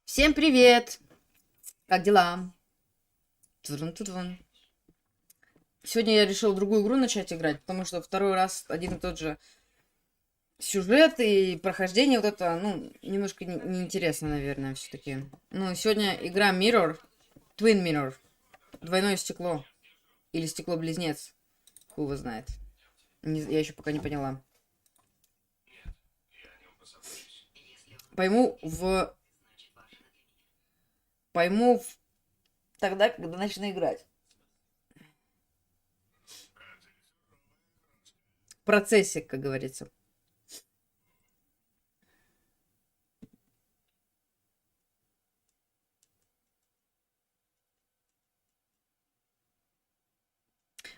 Всем привет! Как дела? Тудун-тудун. Сегодня я решил другую игру начать играть, потому что второй раз один и тот же сюжет и прохождение вот это, ну, немножко неинтересно, наверное, все-таки. Ну, сегодня игра Mirror, Twin Mirror, двойное стекло или стекло-близнец, кто его знает. Я еще пока не поняла. Пойму тогда, когда начну играть. В процессе, как говорится.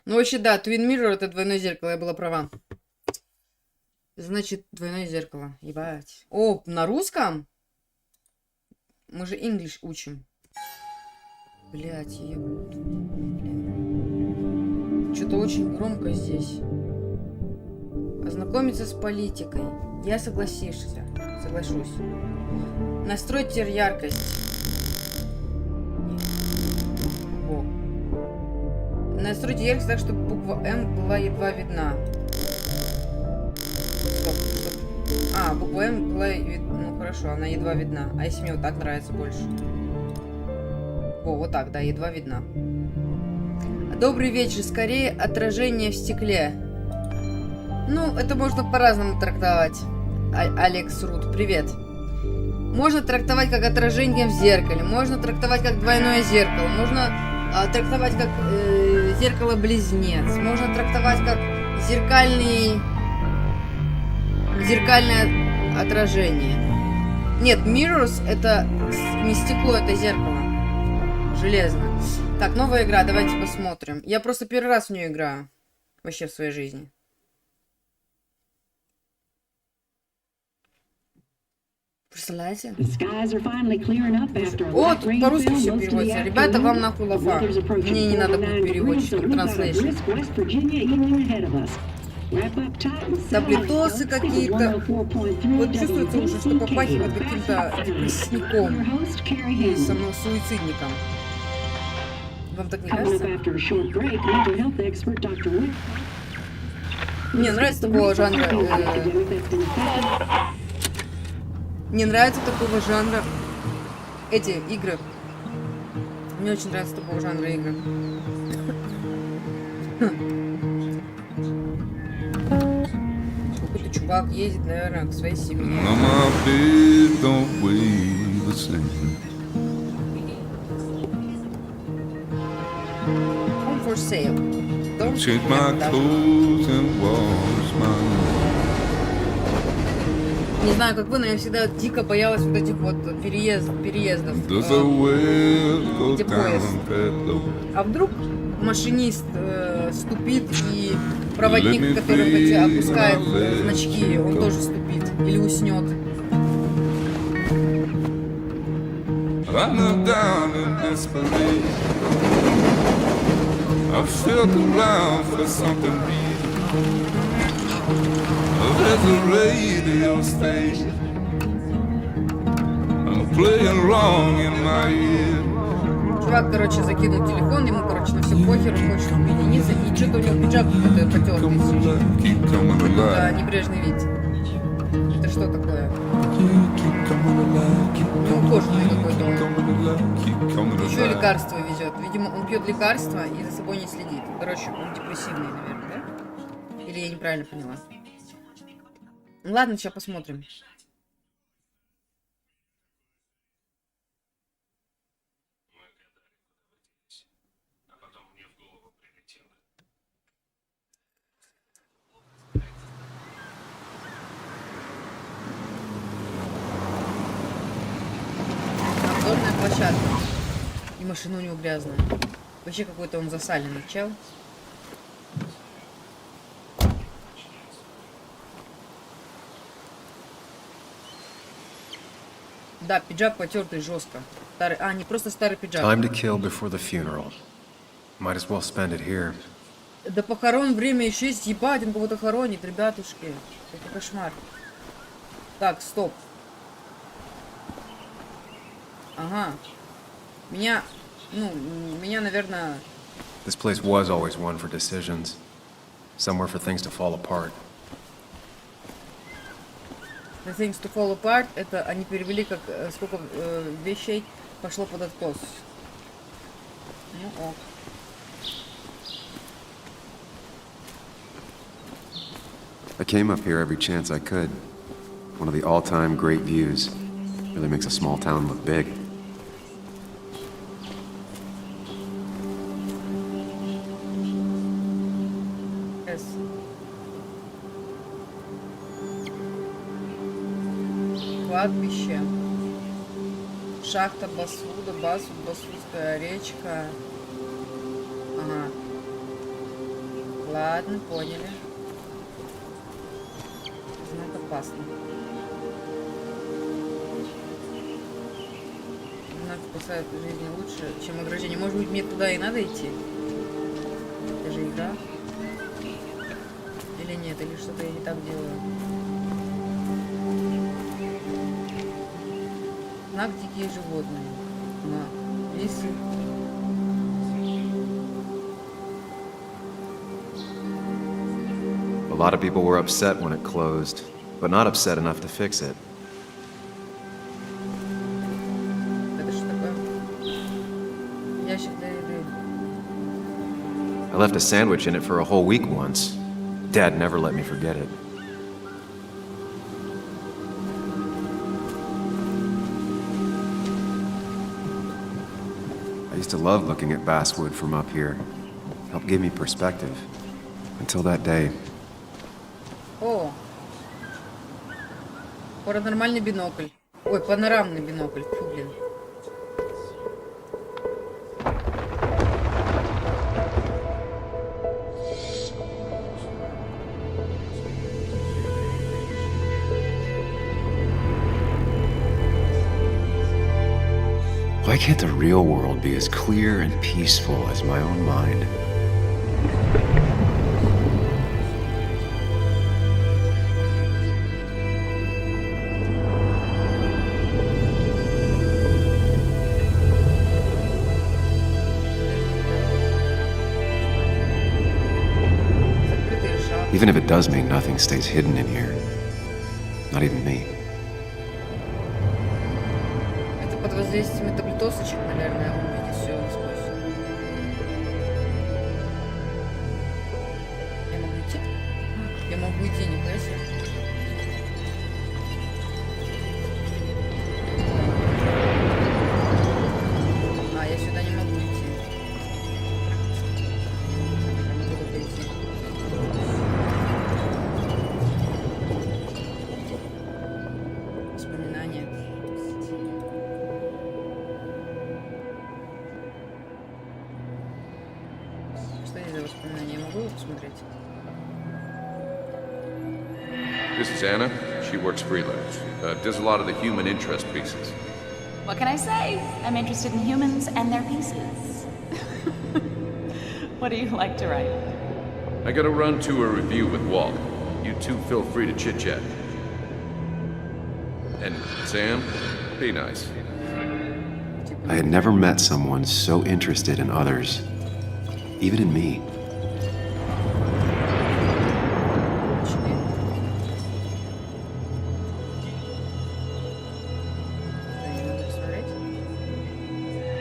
Ну, вообще, да, Twin Mirror — это двойное зеркало, я была права. Значит, двойное зеркало. Ебать. О, на русском? Мы же English учим. Блять, что-то очень громко здесь. Ознакомиться с политикой. Я соглашусь. Настройте яркость. О. Настройте яркость так, чтобы буква М была едва видна. Стоп. А, буква М была видна. Ну хорошо, она едва видна. А если мне вот так нравится больше? О, вот так, да, едва видна. Добрый вечер, скорее отражение в стекле. Ну, это можно по-разному трактовать. Алекс Рут, привет. Можно трактовать как отражение в зеркале, можно трактовать как двойное зеркало, можно трактовать как зеркало-близнец, можно трактовать как зеркальное отражение. Нет, mirrors — это не стекло, это зеркало. Железно. Так, новая игра, давайте посмотрим. Я просто первый раз в нее играю. Вообще в своей жизни. Представляете? О, тут по-русски все переводится. Ребята, вам нахуй лафа. Мне не надо будет переводчиком. Транслейшн. Таблетосы какие-то. Вот чувствуется уже, что попахивает каким-то депрессником. Самосуицидником. Вам так не кажется? Мне нравится такого жанра. Мне нравится такого жанра эти игры. Мне очень нравится такого жанра игры. Какой-то чувак едет, наверное, к своей семье. Home for sale. Change my clothes and wash my. Не знаю, как вы, но я всегда дико боялась вот этих вот переездов. Где поезд. А вдруг машинист ступит, и проводник, который опускает значки, он тоже ступит или уснет. I felt around for something real. There's a radio station playing wrong in my ear. Чувак, короче, закинул телефон, ему, короче, на все похер, он хочет уединиться, и что-то у него пиджак какой-то потертый. Это небрежный вид. Это что такое? Ну, кожаный какой-то он. Еще лекарство везет. Видимо, он пьет лекарства и за собой не следит. Короче, он депрессивный, наверное, да? Или я неправильно поняла? Ладно, сейчас посмотрим. Обзорная площадка. И машина у него грязная. Вообще какой-то он засаленный чел. Да, пиджак потертый жестко. Старый, не просто старый пиджак. Time to kill before the funeral. Might as well spend it here. До похорон время еще есть, ебать, он кого-то хоронит, ребятушки. Это кошмар. Так, стоп. Ага. Меня, наверное... This place was always one for decisions. Somewhere for things to fall apart. The things to fall apart, это они перевели как сколько вещей пошло под откос. Ну ок. I came up here every chance I could. One of the all-time great views. Really makes a small town look big. Yes. Кладбище. Шахта Басуда, Басудская речка. Ага. Ладно, поняли. Знак опасно. Знак спасает жизни лучше, чем ограждение. Может быть, мне туда и надо идти? Это же игра. Или нет, или что-то я не так делаю. Знак дикие животные. На. Лисы. A lot of people were upset when it closed, but not upset enough to fix it. Это что такое? Ящик для еды. I left a sandwich in it for a whole week once. Dad never let me forget it. I used to love looking at basswood from up here. Helped give me perspective. Until that day. О! Паранормальный бинокль. Ой, панорамный бинокль. Фу, блин. Why can't the real world be as clear and peaceful as my own mind? Закрытые шахты. Even if it does mean nothing stays hidden in here. Not even me. Это под воздействием метаблитосочек, наверное, он видит все насквозь. Я могу идти? Я могу идти, не бойся. А, я сюда не могу идти. Я не буду идти. Воспоминания. Что это за воспоминания? Я могу их посмотреть? This is Anna. She works freelance. Does a lot of the human interest pieces. What can I say? I'm interested in humans and their pieces. What do you like to write? I gotta run to a review with Walt. You two feel free to chit-chat. And Sam, be nice. I had never met someone so interested in others. Even in me.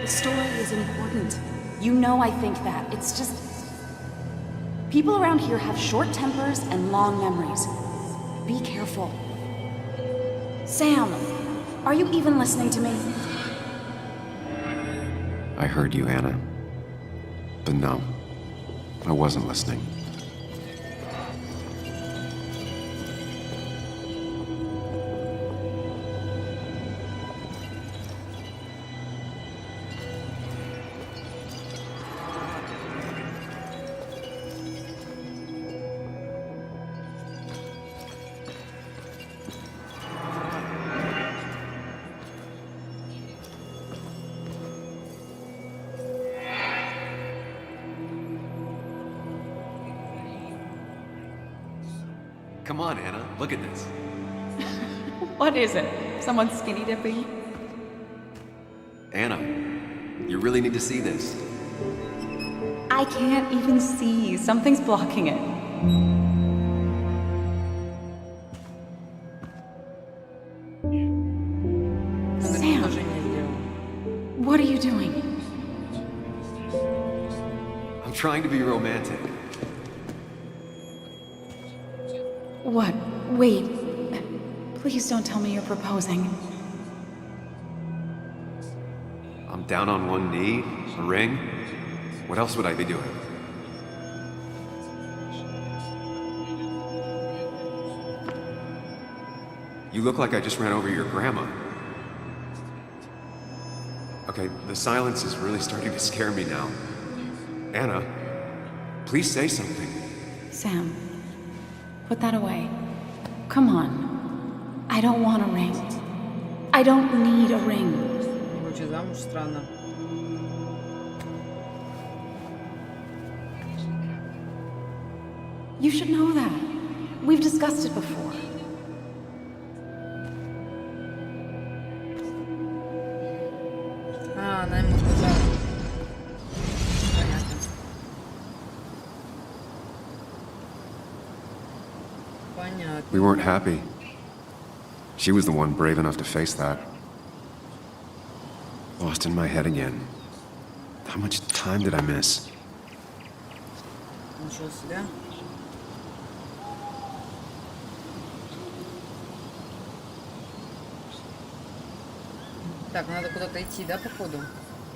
The story is important. You know I think that. It's just... People around here have short tempers and long memories. Be careful. Sam, are you even listening to me? I heard you, Anna. But no, I wasn't listening. Come on, Anna, look at this. What is it? Someone skinny dipping? Anna, you really need to see this. I can't even see. Something's blocking it. Sam, what are you doing? I'm trying to be romantic. What? Wait. Please don't tell me you're proposing. I'm down on one knee, a ring. What else would I be doing? You look like I just ran over your grandma. Okay, the silence is really starting to scare me now. Anna, please say something. Sam, put that away. Come on. I don't want a ring. I don't need a ring. Короче, замуж странно. You should know that. We've discussed it before. А, она ему сказала. Понятно. Понятно. We weren't happy. She was the one brave enough to face that. Lost in my head again. How much time did I miss? Ничего себе. Так, надо куда-то идти, да, походу?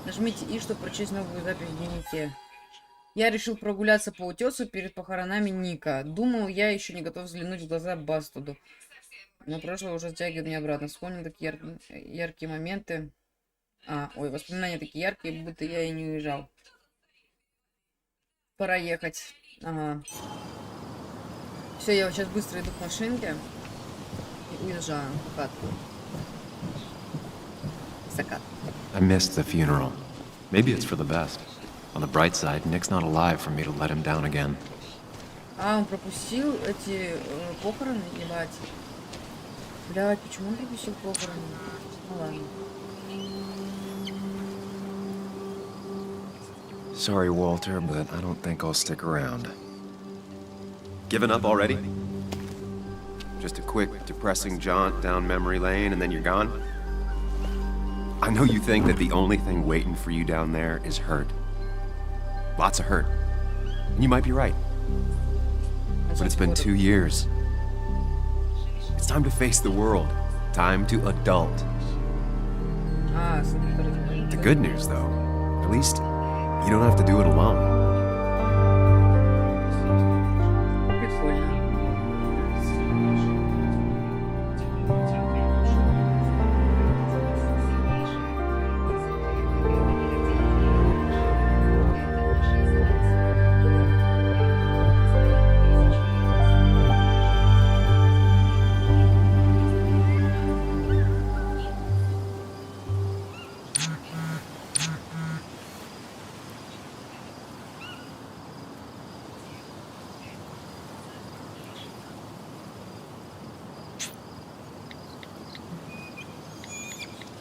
Нажмите И, чтобы прочесть новую запись в дневнике. Я решил прогуляться по утесу перед похоронами Ника. Думал, я еще не готов взглянуть в глаза Бастуду. Но прошлое уже затягивает меня обратно. Вспомнил такие яркие моменты. Ой, воспоминания такие яркие, будто я и не уезжал. Пора ехать. Ага. Все, я вот сейчас быстро иду к машинке. И уезжаю. Закат. Закат. I missed the funeral. Maybe it's for the best. On the bright side, Nick's not alive for me to let him down again. Он пропустил эти похороны, ебать. Блядь, почему он пропустил похороны? Ну ладно. Sorry, Walter, but I don't think I'll stick around. Given up already? Just a quick, depressing jaunt down memory lane and then you're gone? I know you think that the only thing waiting for you down there is hurt. Lots of hurt. And you might be right. But it's been 2 years. It's time to face the world. Time to adult. The good news, though, at least you don't have to do it alone. Прикольно.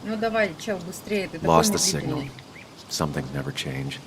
Ну давай, чел, быстрее, ты такой Lost the signal. медлительный. Some things never change.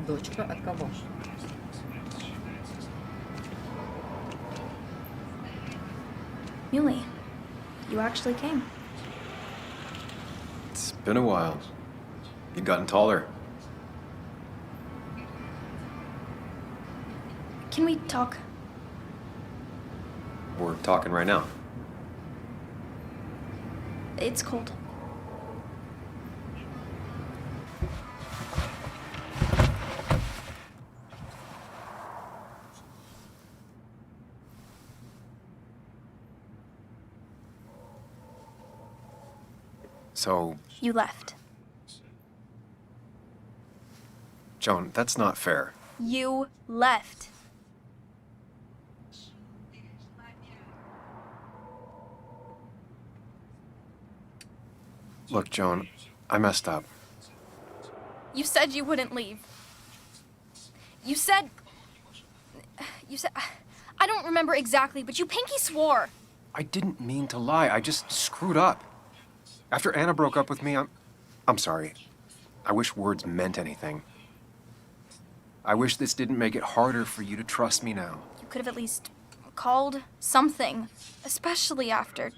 Дочка от кого? Muley, you actually came. It's been a while. You've gotten taller. Can we talk? We're talking right now. It's cold. So, You left. Joan, that's not fair. You left. Look, Joan, I messed up. You said you wouldn't leave. You said... I don't remember exactly, but you pinky swore. I didn't mean to lie. I just screwed up. After Anna broke up with me, I'm sorry. I wish words meant anything. I wish this didn't make it harder for you to trust me now. You could have at least called something, especially after...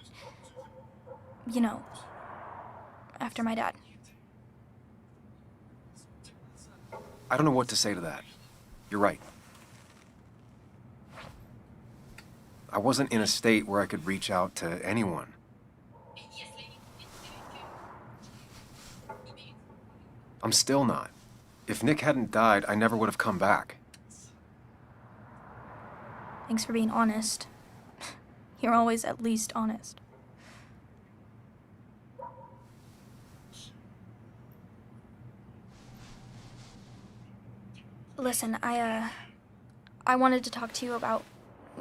You know, after my dad. I don't know what to say to that. You're right. I wasn't in a state where I could reach out to anyone. I'm still not. If Nick hadn't died, I never would have come back. Thanks for being honest. You're always at least honest. Listen, I wanted to talk to you about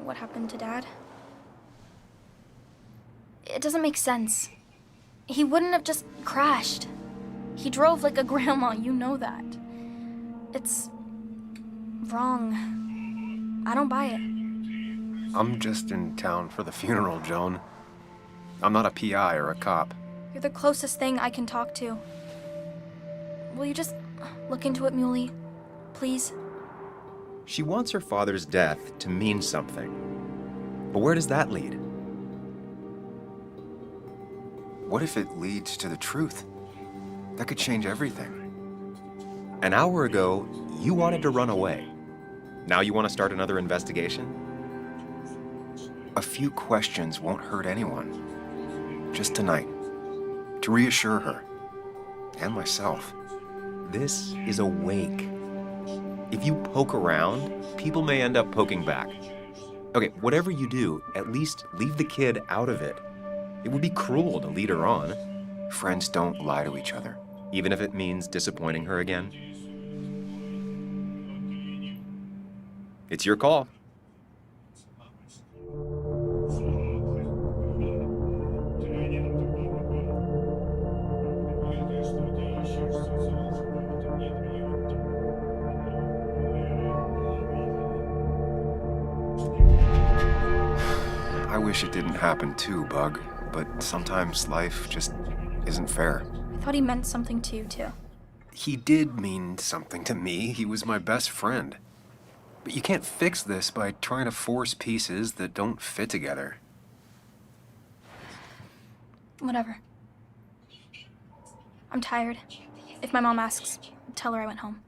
what happened to Dad. It doesn't make sense. He wouldn't have just crashed. He drove like a grandma, you know that. It's wrong. I don't buy it. I'm just in town for the funeral, Joan. I'm not a PI or a cop. You're the closest thing I can talk to. Will you just look into it, Muley? Please? She wants her father's death to mean something. But where does that lead? What if it leads to the truth? That could change everything. An hour ago, you wanted to run away. Now you want to start another investigation? A few questions won't hurt anyone. Just tonight. To reassure her. And myself. This is a wake. If you poke around, people may end up poking back. Okay, whatever you do, at least leave the kid out of it. It would be cruel to lead her on, Friends don't lie to each other. even if it means disappointing her again. It's your call. I wish it didn't happen too, Bug, but sometimes life just isn't fair. I thought he meant something to you, too. He did mean something to me. He was my best friend. But you can't fix this by trying to force pieces that don't fit together. Whatever. I'm tired. If my mom asks, tell her I went home.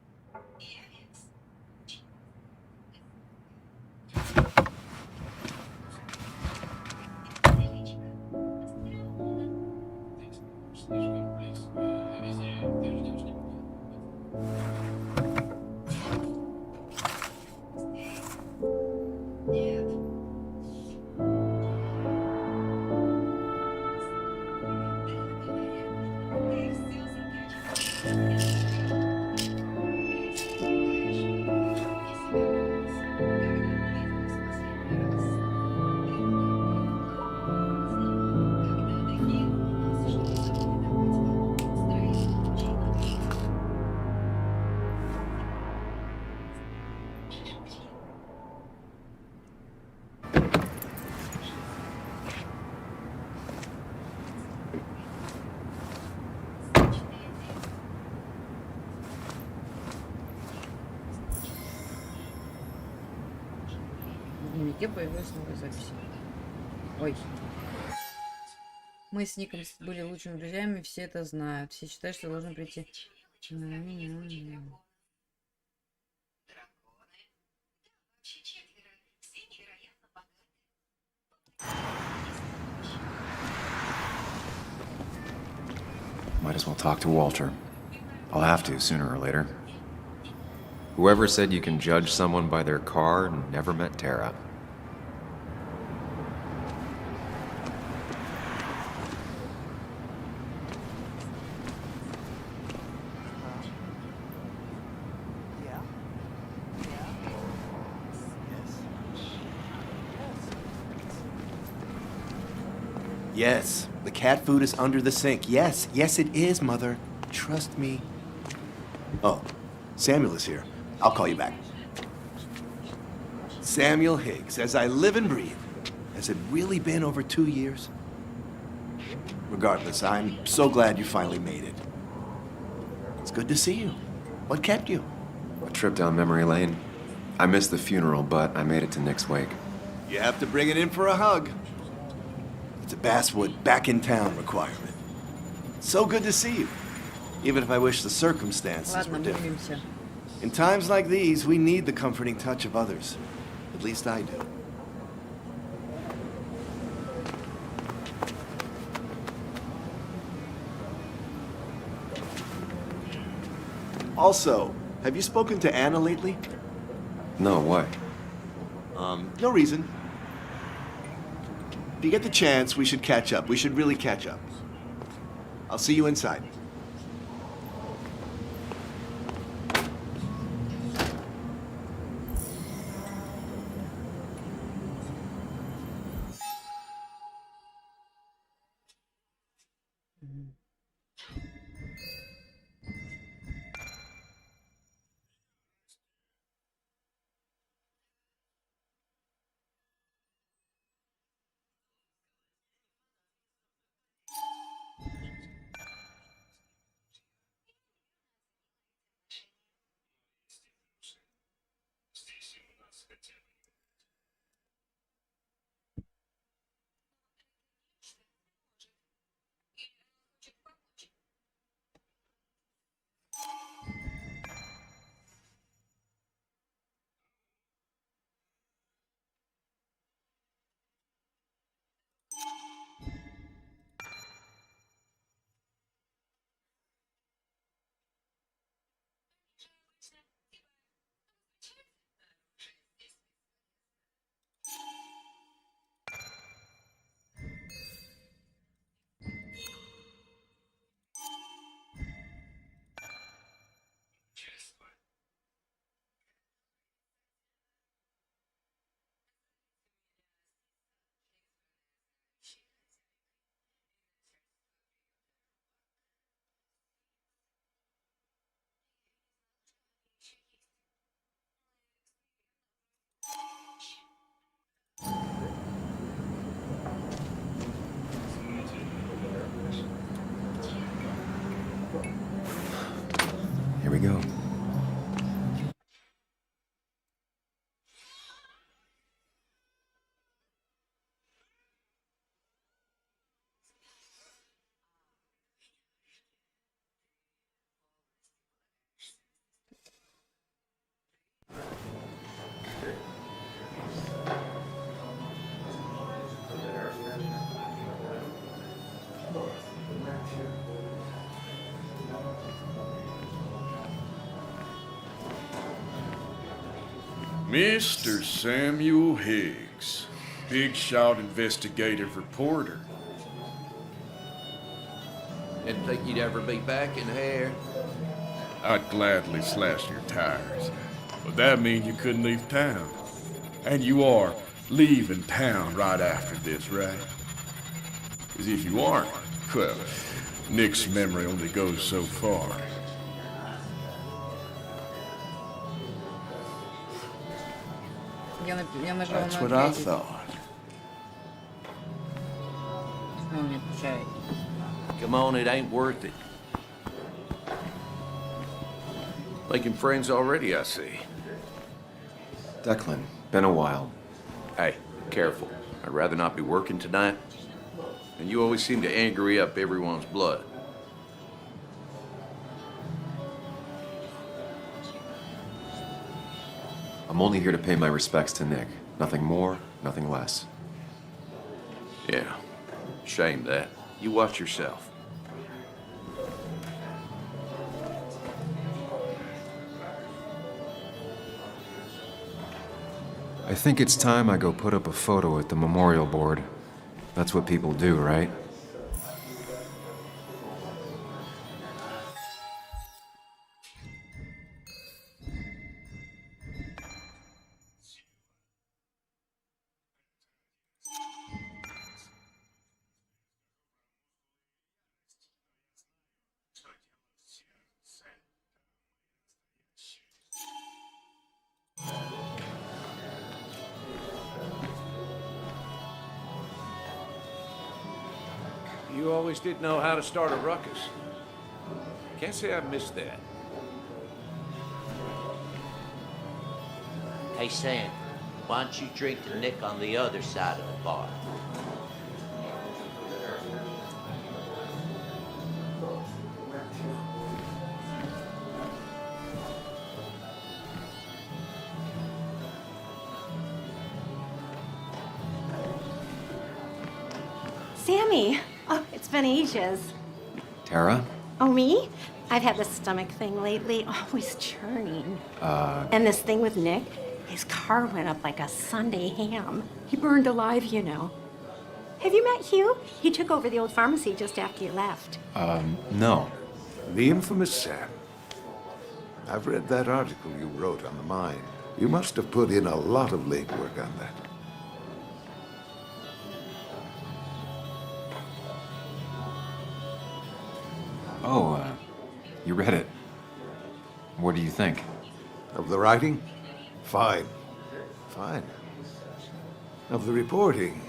дневнике появилась новая запись. Ой. Мы с Ником были лучшими друзьями, все это знают. Все считают, что должны прийти. Might as well talk to Walter. I'll have to sooner or later. Whoever said you can judge someone by their car never met Tara. Yes, the cat food is under the sink. Yes, yes it is, Mother. Trust me. Oh, Samuel is here. I'll call you back. Samuel Higgs, as I live and breathe. Has it really been over 2 years? Regardless, I'm so glad you finally made it. It's good to see you. What kept you? A trip down memory lane. I missed the funeral, but I made it to Nick's wake. You have to bring it in for a hug. It's a Basswood back-in-town requirement. So good to see you, even if I wish the circumstances were Ладно, different. двигаемся. In times like these, we need the comforting touch of others. At least I do. Also, have you spoken to Anna lately? No, why? No reason. If you get the chance, we should catch up. We should really catch up. I'll see you inside. Here we go. Mr. Samuel Higgs, big shot investigative reporter. Didn't think you'd ever be back in here. I'd gladly slash your tires, but that means you couldn't leave town. And you are leaving town right after this, right? As if you aren't, well, Nick's memory only goes so far. Я нажала That's на what I ответить. thought. Почему он не отвечает? Come on, it ain't worth it. Making friends already, I see. Declan, been a while. Hey, careful. I'd rather not be working tonight. And you always seem to angry up everyone's blood. I'm only here to pay my respects to Nick. Nothing more, nothing less. Yeah, shame that. You watch yourself. I think it's time I go put up a photo at the memorial board. That's what people do, right? You always did know how to start a ruckus. Can't say I missed that. Hey, Sam, why don't you drink to Nick on the other side of the bar? Sammy! Oh, it's been ages. Tara? Oh, me? I've had this stomach thing lately, always churning. And this thing with Nick, his car went up like a Sunday ham. He burned alive, you know. Have you met Hugh? He took over the old pharmacy just after you left. No. The infamous Sam. I've read that article you wrote on the mine. You must have put in a lot of legwork on that. Oh, you read it. What do you think? Of the writing? Fine. Fine. Of the reporting?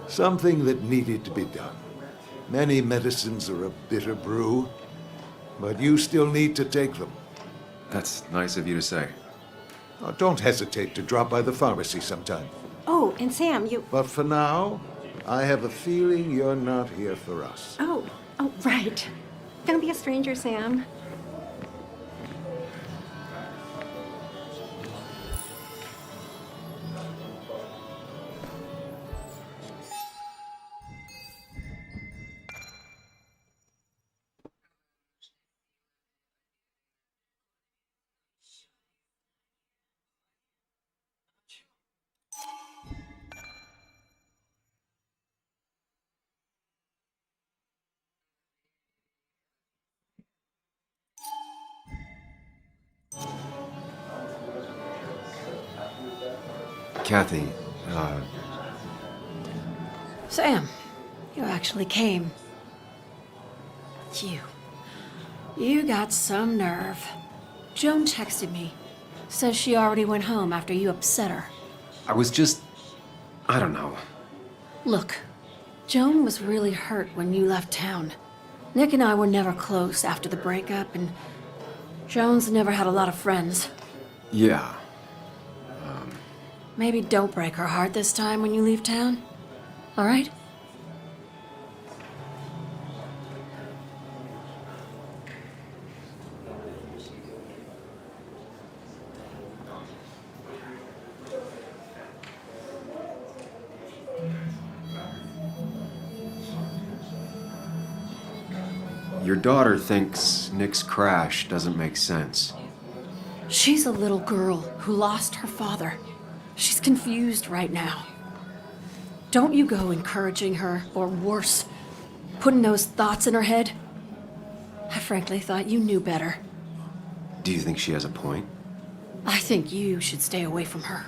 Something that needed to be done. Many medicines are a bitter brew, but you still need to take them. That's nice of you to say. Oh, don't hesitate to drop by the pharmacy sometime. Oh, and Sam, you... But for now, I have a feeling you're not here for us. Oh, right. Don't be a stranger, Sam. Kathy, Sam, you actually came. You got some nerve. Joan texted me. Says she already went home after you upset her. I was just... I don't know. Look, Joan was really hurt when you left town. Nick and I were never close after the breakup, and Joan's never had a lot of friends. Yeah. Maybe don't break her heart this time when you leave town. All right? Your daughter thinks Nick's crash doesn't make sense. She's a little girl who lost her father. She's confused right now. Don't you go encouraging her, or worse, putting those thoughts in her head. I frankly thought you knew better. Do you think she has a point? I think you should stay away from her.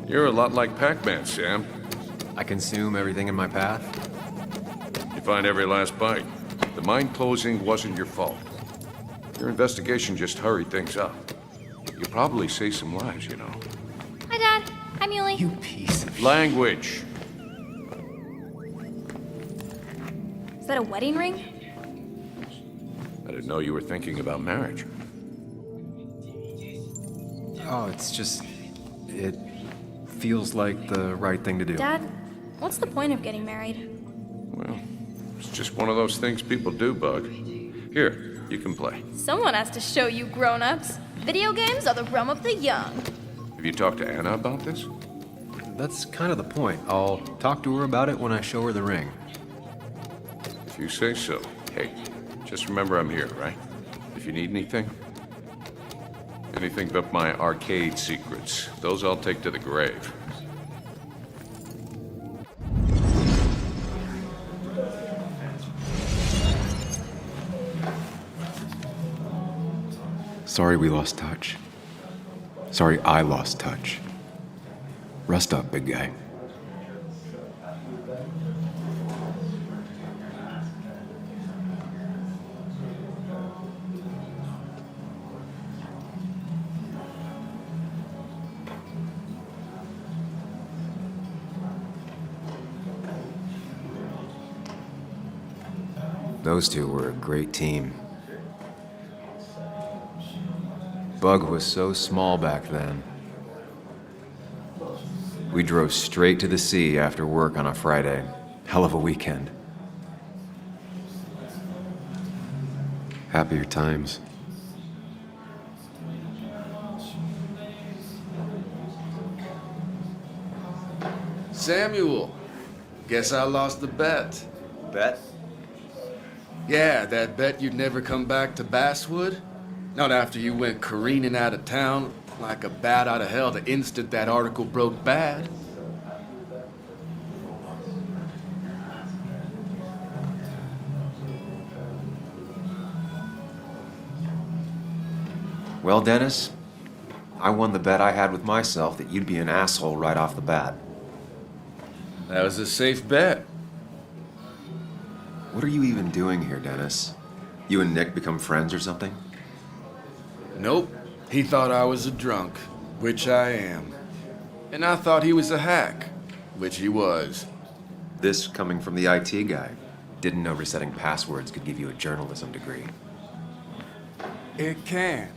You're a lot like Pac-Man, Sam. I consume everything in my path. You find every last bite. The mine closing wasn't your fault. Your investigation just hurried things up. You probably saved some lives, you know. Hi, Dad. Hi, Muley. You piece of Language. Is that a wedding ring? I didn't know you were thinking about marriage. Oh, it's just... it feels like the right thing to do. Dad, what's the point of getting married? Well, it's just one of those things people do, Bug. Here, you can play. Someone has to show you grown-ups. Video games are the realm of the young. Have you talked to Anna about this? That's kind of the point. I'll talk to her about it when I show her the ring. If you say so. Hey, just remember I'm here, right? If you need anything. Anything but my arcade secrets. Those I'll take to the grave. Sorry we lost touch. Sorry I lost touch. Rest up, big guy. Those two were a great team. Bug was so small back then. We drove straight to the sea after work on a Friday. Hell of a weekend. Happier times. Samuel, guess I lost the bet. Bet? Yeah, that bet you'd never come back to Basswood? Not after you went careening out of town like a bat out of hell the instant that article broke bad. Well, Dennis, I won the bet I had with myself that you'd be an asshole right off the bat. That was a safe bet. What are you even doing here, Dennis? You and Nick become friends or something? Nope. He thought I was a drunk, which I am. And I thought he was a hack, which he was. This coming from the IT guy. Didn't know resetting passwords could give you a journalism degree. It can.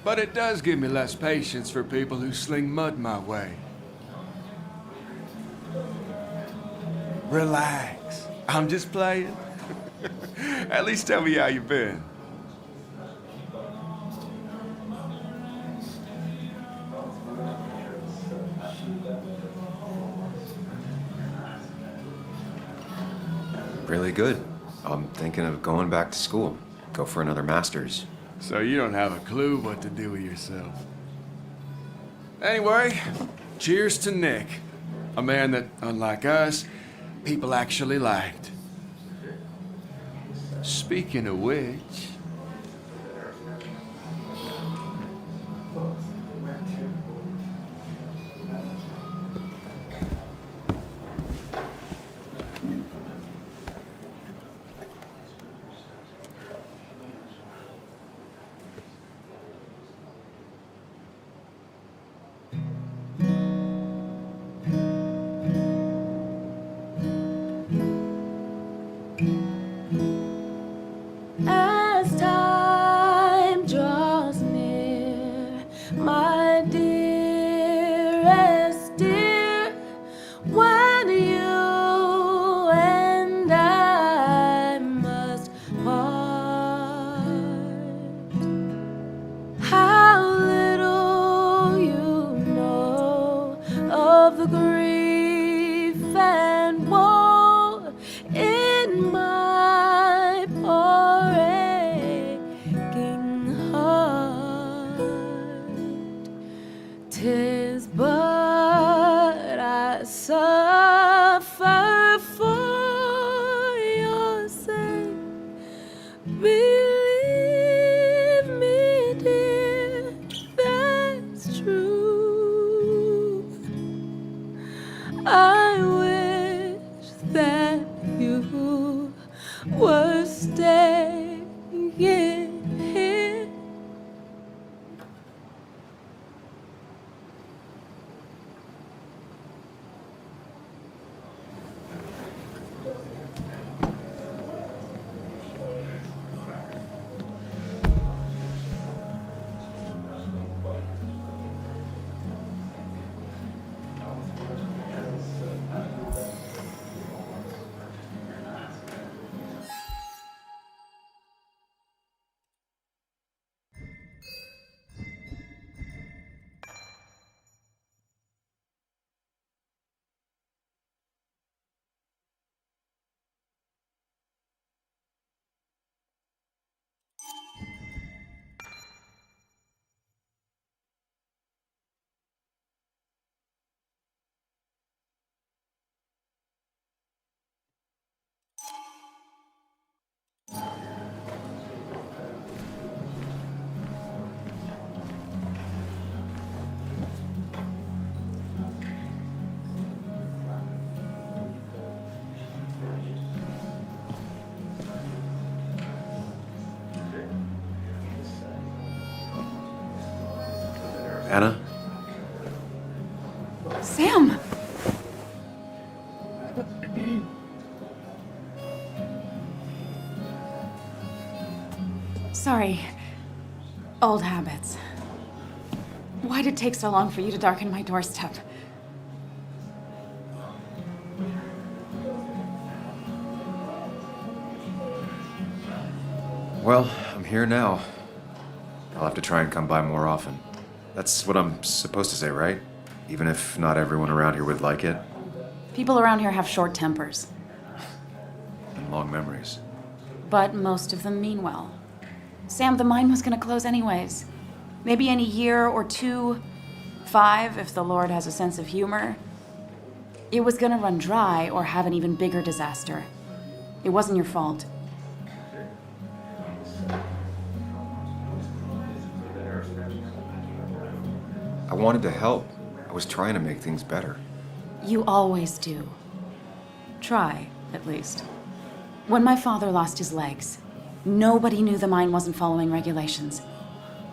But it does give me less patience for people who sling mud my way. Relax. I'm just playing. At least tell me how you been. Really good. I'm thinking of going back to school. Go for another master's. So you don't have a clue what to do with yourself. Anyway, cheers to Nick. A man that, unlike us, people actually liked. Speaking of which... As time draws near, my dearest dear, when you and I must part, how little you know of the grief and woe in my we're staying here. Anna? Sam! Sorry. Old habits. Why'd it take so long for you to darken my doorstep? Well, I'm here now. I'll have to try and come by more often. That's what I'm supposed to say, right? Even if not everyone around here would like it. People around here have short tempers, And long memories. but most of them mean well. Sam, the mine was gonna close anyways. Maybe in a year or 2, 5, if the Lord has a sense of humor. It was gonna run dry or have an even bigger disaster. It wasn't your fault. I wanted to help. I was trying to make things better. You always do. Try, at least. When my father lost his legs, nobody knew the mine wasn't following regulations.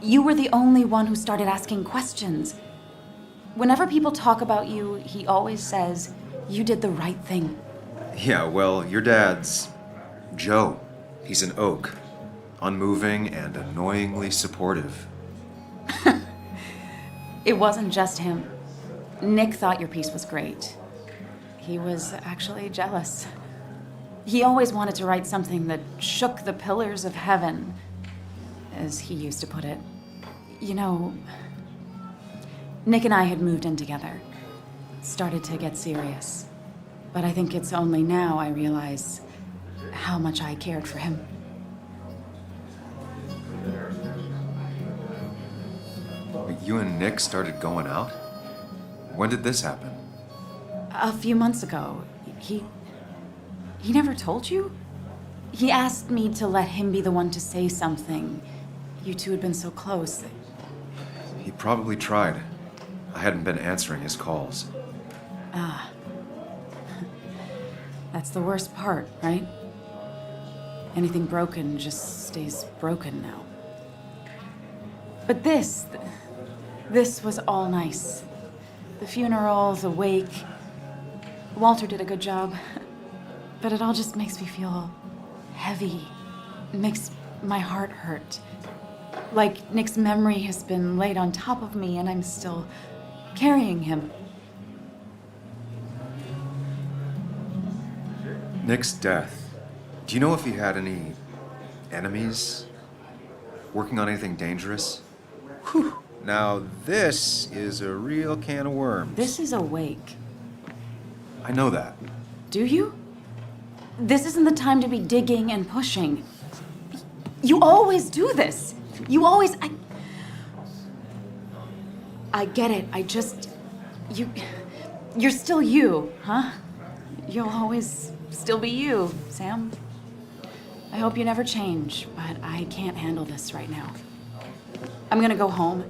You were the only one who started asking questions. Whenever people talk about you, he always says, you did the right thing. Yeah, well, your dad's Joe. He's an oak. Unmoving and annoyingly supportive. It wasn't just him. Nick thought your piece was great. He was actually jealous. He always wanted to write something that shook the pillars of heaven, as he used to put it. You know, Nick and I had moved in together. Started to get serious. But I think it's only now I realize how much I cared for him. You and Nick started going out? When did this happen? A few months ago, he never told you? He asked me to let him be the one to say something. You two had been so close. He probably tried. I hadn't been answering his calls. Ah. That's the worst part, right? Anything broken just stays broken now. But this was all nice. The funeral, the wake. Walter did a good job. But it all just makes me feel heavy. It makes my heart hurt. Like Nick's memory has been laid on top of me and I'm still carrying him. Nick's death. Do you know if he had any enemies? Working on anything dangerous? Whew. Now this is a real can of worms. This is a wake. I know that. Do you? This isn't the time to be digging and pushing. You always do this. You always... I get it. You're still you, huh? You'll always still be you, Sam. I hope you never change, but I can't handle this right now. I'm gonna go home.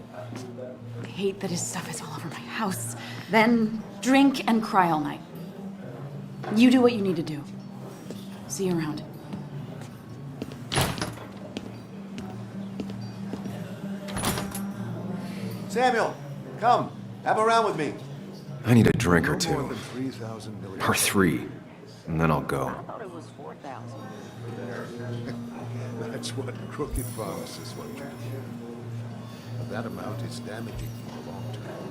I hate that his stuff is all over my house. Then drink and cry all night. You do what you need to do. See you around. Samuel, come. Have a round with me. I need a drink or No more two. than 3,000 million. Or 3. And then I'll go. I thought it was 4,000. That's what crooked pharmacists want you to hear. But that amount is damaging for the long term.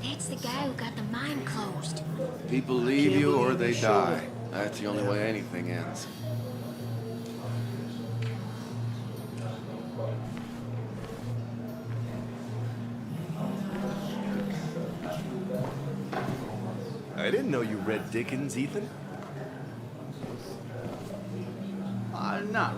That's the guy who got the mine closed. People leave you or they die. That's the only way anything ends. I didn't know you read Dickens, Ethan. Not